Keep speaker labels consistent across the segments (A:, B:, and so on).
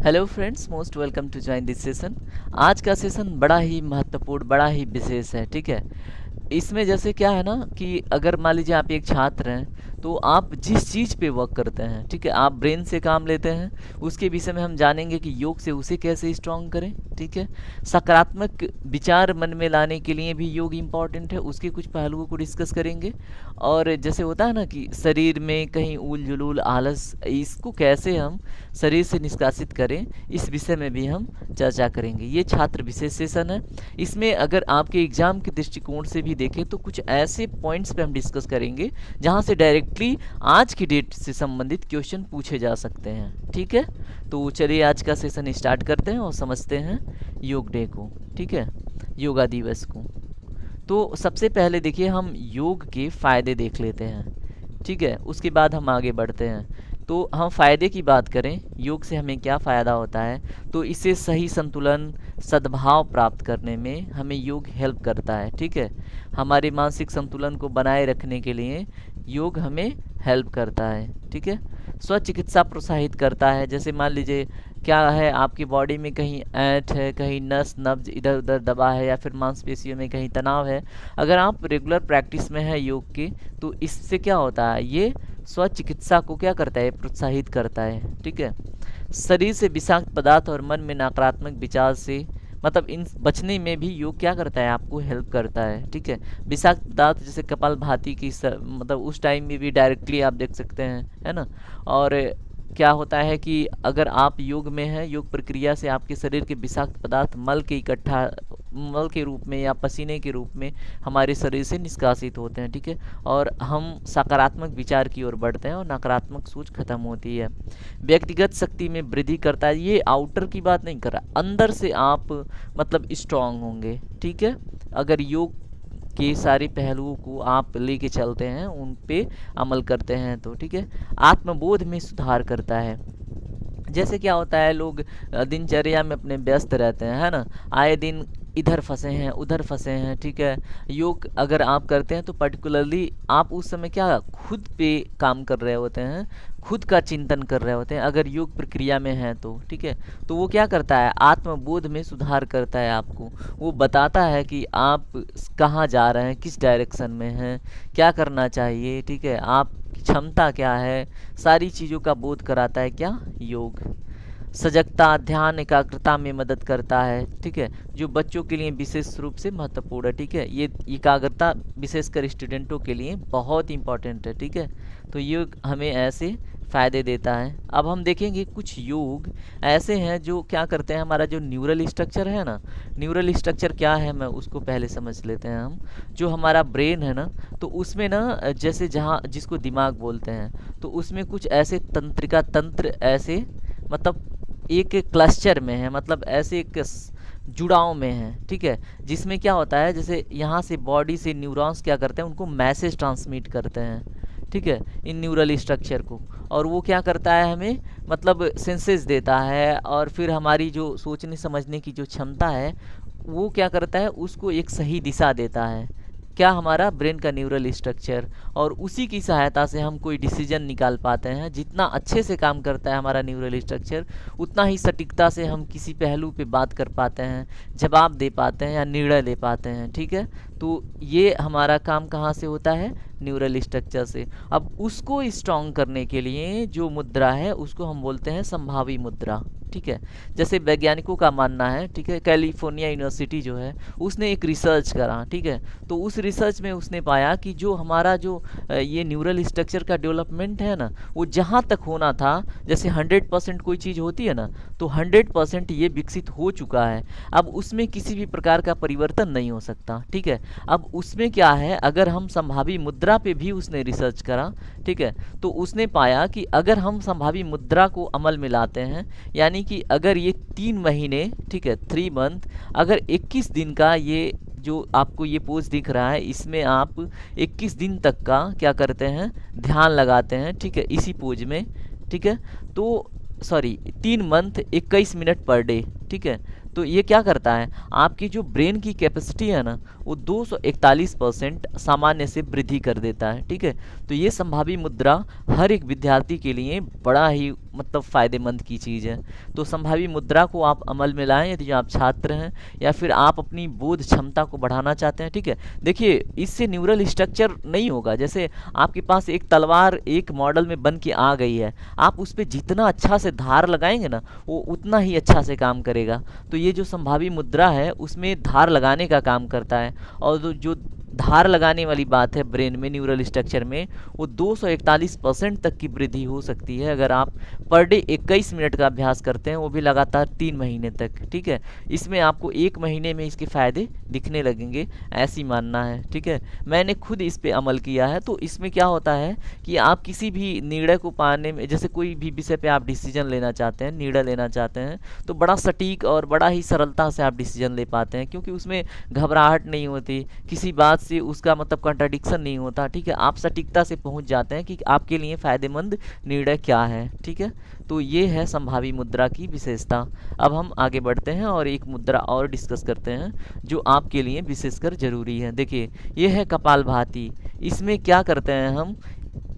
A: Hello friends, most welcome to join this session. आज का session बड़ा ही महत्वपूर्ण, बड़ा ही विशेष है। ठीक है, इसमें जैसे क्या है ना कि अगर मान लीजिए आप एक छात्र हैं, तो आप जिस चीज़ पे वर्क करते हैं, ठीक है, आप ब्रेन से काम लेते हैं, उसके विषय में हम जानेंगे कि योग से उसे कैसे स्ट्रॉन्ग करें। ठीक है, सकारात्मक विचार मन में लाने के लिए भी योग इम्पॉर्टेंट है, उसके कुछ पहलुओं को डिस्कस करेंगे। और जैसे होता है ना कि शरीर में कहीं उल जुलूल आलस, इसको कैसे हम शरीर से निष्कासित करें, इस विषय में भी हम चर्चा करेंगे। ये छात्र विशेष सेशन है। इसमें अगर आपके एग्जाम के दृष्टिकोण से भी देखें तो कुछ ऐसे पॉइंट्स पे हम डिस्कस करेंगे जहां से डायरेक्टली आज की डेट से संबंधित क्वेश्चन पूछे जा सकते हैं। ठीक है, तो चलिए आज का सेशन स्टार्ट करते हैं और समझते हैं योग डे को। ठीक है, योगा दिवस को। तो सबसे पहले देखिए, हम योग के फ़ायदे देख लेते हैं। ठीक है, उसके बाद हम आगे बढ़ते हैं। तो हम फ़ायदे की बात करें, योग से हमें क्या फ़ायदा होता है, तो इससे सही संतुलन, सद्भाव प्राप्त करने में हमें योग हेल्प करता है। ठीक है, हमारे मानसिक संतुलन को बनाए रखने के लिए योग हमें हेल्प करता है। ठीक है, स्वचिकित्सा प्रोत्साहित करता है। जैसे मान लीजिए क्या है, आपकी बॉडी में कहीं ऐंठ है, कहीं नस नब्ज इधर उधर दबा है, या फिर मांसपेशियों में कहीं तनाव है, अगर आप रेगुलर प्रैक्टिस में है योग की, तो इससे क्या होता है, ये स्वचिकित्सा को क्या करता है, प्रोत्साहित करता है। ठीक है, शरीर से विषाक्त पदार्थ और मन में नकारात्मक विचार से मतलब इन बचने में भी योग क्या करता है, आपको हेल्प करता है। ठीक है, विषाक्त पदार्थ जैसे कपालभाति की मतलब उस टाइम में भी डायरेक्टली आप देख सकते हैं, है ना। और क्या होता है कि अगर आप योग में हैं, योग प्रक्रिया से आपके शरीर के विषाक्त पदार्थ मल के रूप में या पसीने के रूप में हमारे शरीर से निष्कासित होते हैं। ठीक है, और हम सकारात्मक विचार की ओर बढ़ते हैं और नकारात्मक सोच खत्म होती है। व्यक्तिगत शक्ति में वृद्धि करता है। ये आउटर की बात नहीं कर रहा, अंदर से आप मतलब स्ट्रांग होंगे। ठीक है, अगर योग के सारे पहलुओं को आप लेके चलते हैं, उन पे अमल करते हैं तो। ठीक है, आत्मबोध में सुधार करता है। जैसे क्या होता है, लोग दिनचर्या में अपने व्यस्त रहते हैं, है ना, आए दिन इधर फंसे हैं उधर फंसे हैं। ठीक है, योग अगर आप करते हैं तो पर्टिकुलरली आप उस समय क्या खुद पे काम कर रहे होते हैं, खुद का चिंतन कर रहे होते हैं, अगर योग प्रक्रिया में हैं तो। ठीक है, तो वो क्या करता है, आत्मबोध में सुधार करता है आपको। वो बताता है कि आप कहाँ जा रहे हैं, किस डायरेक्शन में हैं, क्या करना चाहिए। ठीक है, आप क्षमता क्या है, सारी चीज़ों का बोध कराता है क्या, योग। सजगता, ध्यान, एकाग्रता में मदद करता है। ठीक है, जो बच्चों के लिए विशेष रूप से महत्वपूर्ण है। ठीक है, ये एकाग्रता विशेषकर स्टूडेंटों के लिए बहुत इंपॉर्टेंट है। ठीक है, तो योग हमें ऐसे फ़ायदे देता है। अब हम देखेंगे कुछ योग ऐसे हैं जो क्या करते हैं, हमारा जो न्यूरल स्ट्रक्चर है ना, न्यूरल स्ट्रक्चर क्या है, मैं उसको पहले समझ लेते हैं हम। जो हमारा ब्रेन है ना, तो उसमें ना जैसे जहाँ जिसको दिमाग बोलते हैं, तो उसमें कुछ ऐसे तंत्रिका तंत्र ऐसे मतलब एक एक क्लस्टर में है, मतलब ऐसे एक जुड़ाव में है। ठीक है, जिसमें क्या होता है, जैसे यहाँ से बॉडी से न्यूरॉन्स क्या करते हैं, उनको मैसेज ट्रांसमिट करते हैं। ठीक है, इन न्यूरल स्ट्रक्चर को, और वो क्या करता है, हमें मतलब सेंसेस देता है, और फिर हमारी जो सोचने समझने की जो क्षमता है, वो क्या करता है, उसको एक सही दिशा देता है। क्या, हमारा ब्रेन का न्यूरल स्ट्रक्चर, और उसी की सहायता से हम कोई डिसीजन निकाल पाते हैं। जितना अच्छे से काम करता है हमारा न्यूरल स्ट्रक्चर, उतना ही सटीकता से हम किसी पहलू पे बात कर पाते हैं, जवाब दे पाते हैं या निर्णय ले पाते हैं। ठीक है, तो ये हमारा काम कहाँ से होता है, न्यूरल स्ट्रक्चर से। अब उसको स्ट्रॉन्ग करने के लिए जो मुद्रा है, उसको हम बोलते हैं संभावी मुद्रा। ठीक है, जैसे वैज्ञानिकों का मानना है, ठीक है, कैलिफोर्निया यूनिवर्सिटी जो है, उसने एक रिसर्च करा। ठीक है, तो उस रिसर्च में उसने पाया कि जो हमारा जो ये न्यूरल स्ट्रक्चर का डेवलपमेंट है ना, वो जहाँ तक होना था, जैसे 100% कोई चीज़ होती है ना, तो 100% ये विकसित हो चुका है। अब उसमें किसी भी प्रकार का परिवर्तन नहीं हो सकता। ठीक है, अब उसमें क्या है, अगर हम संभावी मुद्रा पे भी उसने रिसर्च करा। ठीक है, तो उसने पाया कि अगर हम संभावी मुद्रा को अमल में लाते हैं, यानी कि अगर ये 3 महीने, ठीक है, 3 मंथ, अगर 21 दिन का ये जो आपको ये पोज दिख रहा है, इसमें आप 21 दिन तक का क्या करते हैं, ध्यान लगाते हैं। ठीक है, इसी पोज में। ठीक है, तो sorry 3 month 21 minute per day. ठीक है, तो ये क्या करता है, आपकी जो ब्रेन की कैपेसिटी है ना, वो 241% सामान्य से वृद्धि कर देता है। ठीक है, तो ये संभावी मुद्रा हर एक विद्यार्थी के लिए बड़ा ही मतलब फ़ायदेमंद की चीज़ है। तो संभावी मुद्रा को आप अमल में लाएं यदि आप छात्र हैं या फिर आप अपनी बोध क्षमता को बढ़ाना चाहते हैं, ठीक है। देखिए, इससे न्यूरल स्ट्रक्चर नहीं होगा। जैसे आपके पास एक तलवार एक मॉडल में बन के आ गई है, आप उस पर जितना अच्छा से धार लगाएंगे ना, वो उतना ही अच्छा से काम करेगा। तो ये जो संभावी मुद्रा है उसमें धार लगाने का काम करता है। और जो धार लगाने वाली बात है ब्रेन में, न्यूरल स्ट्रक्चर में, वो 241% तक की वृद्धि हो सकती है अगर आप पर डे 21 मिनट का अभ्यास करते हैं, वो भी लगातार 3 महीने तक, ठीक है। इसमें आपको 1 महीने में इसके फ़ायदे दिखने लगेंगे, ऐसी मानना है, ठीक है। मैंने खुद इस पे अमल किया है। तो इसमें क्या होता है कि आप किसी भी निर्णय को पाने में, जैसे कोई भी विषय पे आप डिसीजन लेना चाहते हैं, निर्णय लेना चाहते हैं, तो बड़ा सटीक और बड़ा ही सरलता से आप डिसीजन ले पाते हैं, क्योंकि उसमें घबराहट नहीं होती, किसी बात से उसका मतलब कंट्राडिक्शन नहीं होता, ठीक है। आप सटीकता से पहुंच जाते हैं कि आपके लिए फ़ायदेमंद निर्णय क्या है, ठीक है। तो ये है संभावी मुद्रा की विशेषता। अब हम आगे बढ़ते हैं और एक मुद्रा और डिस्कस करते हैं जो आपके लिए विशेषकर ज़रूरी है। देखिए, ये है कपालभाति। इसमें क्या करते हैं हम,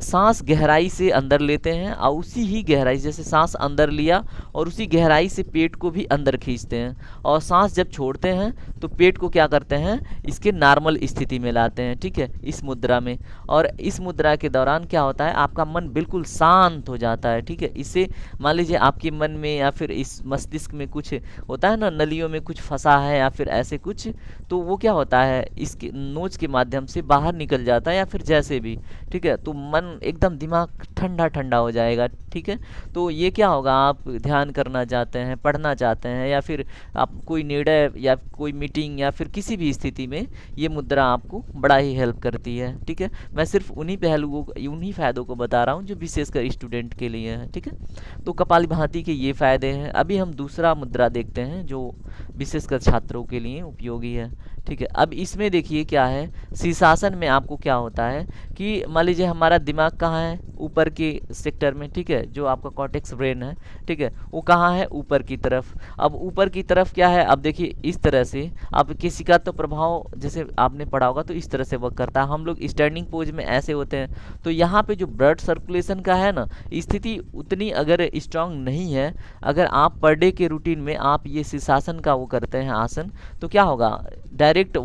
A: सांस गहराई से अंदर लेते हैं और उसी ही गहराई, जैसे सांस अंदर लिया और उसी गहराई से पेट को भी अंदर खींचते हैं, और सांस जब छोड़ते हैं तो पेट को क्या करते हैं, इसके नॉर्मल स्थिति में लाते हैं, ठीक है, इस मुद्रा में। और इस मुद्रा के दौरान क्या होता है, आपका मन बिल्कुल शांत हो जाता है, ठीक है। इससे मान लीजिए आपके मन में या फिर इस मस्तिष्क में कुछ होता है ना, नलियों में कुछ फंसा है या फिर ऐसे कुछ, तो वो क्या होता है, इसके नोच के माध्यम से बाहर निकल जाता है या फिर जैसे भी, ठीक है। तो मन एकदम, दिमाग ठंडा ठंडा हो जाएगा, ठीक है। तो ये क्या होगा, आप ध्यान करना चाहते हैं, पढ़ना चाहते हैं, या फिर आप कोई निर्णय या कोई मीटिंग या फिर किसी भी स्थिति में ये मुद्रा आपको बड़ा ही हेल्प करती है, ठीक है। मैं सिर्फ उन्हीं पहलुओं, उन्हीं फ़ायदों को बता रहा हूँ जो विशेषकर स्टूडेंट के लिए है, ठीक है। तो कपालभाति के ये फ़ायदे हैं। अभी हम दूसरा मुद्रा देखते हैं जो विशेषकर छात्रों के लिए उपयोगी है, ठीक है। अब इसमें देखिए क्या है, शीर्षासन में आपको क्या होता है कि मान लीजिए हमारा दिमाग कहाँ है, ऊपर के सेक्टर में, ठीक है, जो आपका कॉर्टेक्स ब्रेन है, ठीक है, वो कहाँ है, ऊपर की तरफ। अब ऊपर की तरफ क्या है, अब देखिए इस तरह से, अब किसी का तो प्रभाव जैसे आपने पढ़ा होगा तो इस तरह से वर्क करता है। हम लोग स्टैंडिंग पोज में ऐसे होते हैं, तो यहाँ पे जो ब्लड सर्कुलेशन का है ना, स्थिति उतनी अगर स्ट्रांग नहीं है, अगर आप पर डे के रूटीन में आप ये शीर्षासन का वो करते हैं आसन, तो क्या होगा, डायरेक्ट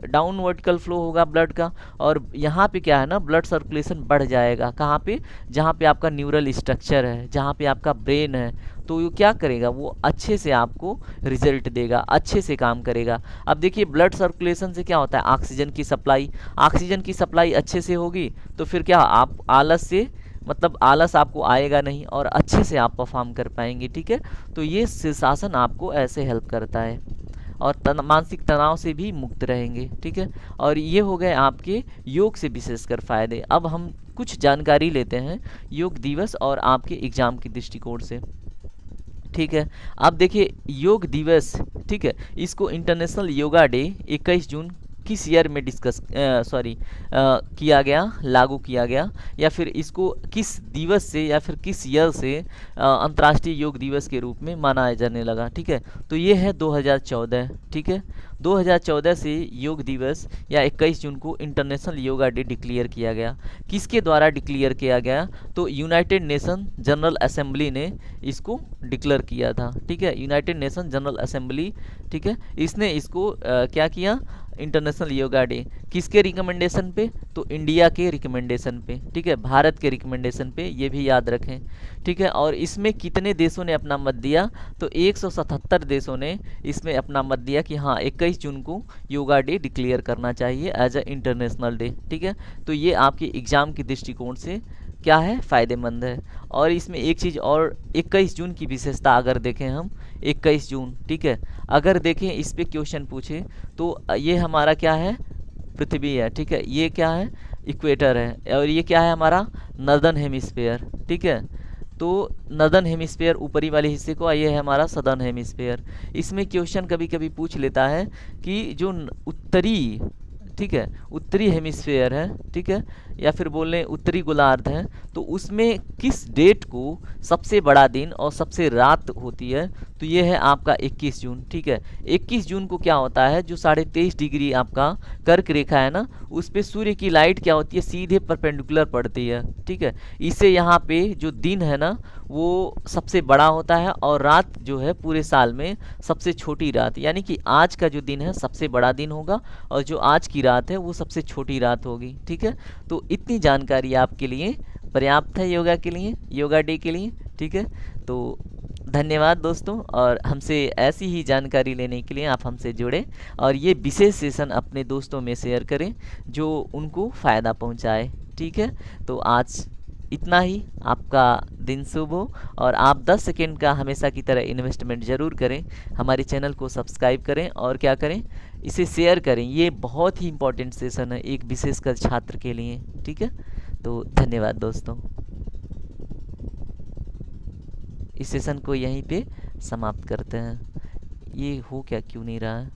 A: डाउन वर्टिकल फ्लो होगा ब्लड का, और यहाँ पे क्या है ना, ब्लड सर्कुलेशन बढ़ जाएगा। कहाँ पे, जहाँ पे आपका न्यूरल स्ट्रक्चर है, जहाँ पे आपका ब्रेन है, तो वो क्या करेगा, वो अच्छे से आपको रिजल्ट देगा, अच्छे से काम करेगा। अब देखिए, ब्लड सर्कुलेशन से क्या होता है, ऑक्सीजन की सप्लाई, ऑक्सीजन की सप्लाई अच्छे से होगी तो फिर क्या, आप आलस से, मतलब आलस आपको आएगा नहीं और अच्छे से आप परफॉर्म कर पाएंगे, ठीक है। तो ये शीर्षासन आपको ऐसे हेल्प करता है और मानसिक तनाव से भी मुक्त रहेंगे, ठीक है। और ये हो गए आपके योग से विशेषकर फ़ायदे। अब हम कुछ जानकारी लेते हैं योग दिवस और आपके एग्ज़ाम के दृष्टिकोण से, ठीक है। अब देखिए, योग दिवस, ठीक है, इसको इंटरनेशनल योगा डे 21 जून किस ईयर में किया गया, लागू किया गया, या फिर इसको किस दिवस से या फिर किस ईयर से अंतर्राष्ट्रीय योग दिवस के रूप में मनाया जाने लगा, ठीक है। तो ये है 2014, ठीक है। 2014 से योग दिवस या 21 जून को इंटरनेशनल योगा डे डिक्लेयर किया गया। किसके द्वारा डिक्लेयर किया गया, तो यूनाइटेड नेशन जनरल असेंबली ने इसको डिक्लेयर किया था, ठीक है। यूनाइटेड नेशन जनरल असेंबली, ठीक है, इसने इसको क्या किया, इंटरनेशनल योगा डे, किसके रिकमेंडेशन पे, तो इंडिया के रिकमेंडेशन पे, ठीक है, भारत के रिकमेंडेशन पे, ये भी याद रखें, ठीक है। और इसमें कितने देशों ने अपना मत दिया, तो 177 देशों ने इसमें अपना मत दिया कि हाँ 21 जून को योगा डे डिक्लेयर करना चाहिए एज अ इंटरनेशनल डे, ठीक है। तो ये आपके एग्ज़ाम के दृष्टिकोण से क्या है, फ़ायदेमंद है। और इसमें एक चीज़ और, 21 जून की विशेषता अगर देखें हम, 21 जून, ठीक है, अगर देखें इस पे क्वेश्चन पूछे तो ये हमारा क्या है, पृथ्वी है, ठीक है, ये क्या है, इक्वेटर है, और ये क्या है हमारा नॉर्दर्न हेमिस्फीयर, ठीक है। तो नॉर्दर्न हेमिस्फीयर ऊपरी वाले हिस्से को, ये है हमारा सदर्न हेमिस्फीयर। इसमें क्वेश्चन कभी कभी पूछ लेता है कि जो उत्तरी, ठीक है, उत्तरी हेमिस्फीयर है, ठीक है, या फिर बोल लें उत्तरी गोलार्ध है, तो उसमें किस डेट को सबसे बड़ा दिन और सबसे रात होती है, तो ये है आपका 21 जून, ठीक है। 21 जून को क्या होता है, जो 23.5 डिग्री आपका कर्क रेखा है ना, उस पे सूर्य की लाइट क्या होती है, सीधे परपेंडिकुलर पड़ती है, ठीक है। इससे यहाँ पे जो दिन है ना, वो सबसे बड़ा होता है, और रात जो है पूरे साल में सबसे छोटी रात, यानी कि आज का जो दिन है सबसे बड़ा दिन होगा, और जो आज की रात है वो सबसे छोटी रात होगी। ठीक है, तो इतनी जानकारी आपके लिए पर्याप्त है योगा के लिए, योगा डे के लिए। ठीक है, तो धन्यवाद दोस्तों, और हमसे ऐसी ही जानकारी लेने के लिए आप हमसे जुड़े, और ये विशेष सेशन अपने दोस्तों में शेयर करें जो उनको फ़ायदा पहुंचाए। ठीक है, तो आज इतना ही। आपका दिन शुभ हो, और आप 10 सेकेंड का हमेशा की तरह इन्वेस्टमेंट ज़रूर करें, हमारे चैनल को सब्सक्राइब करें, और क्या करें, इसे शेयर करें। ये बहुत ही इम्पोर्टेंट सेशन है एक विशेषकर छात्र के लिए। ठीक है, तो धन्यवाद दोस्तों। इस सेशन को यहीं पे समाप्त करते हैं। ये हो क्या क्यों नहीं रहा है?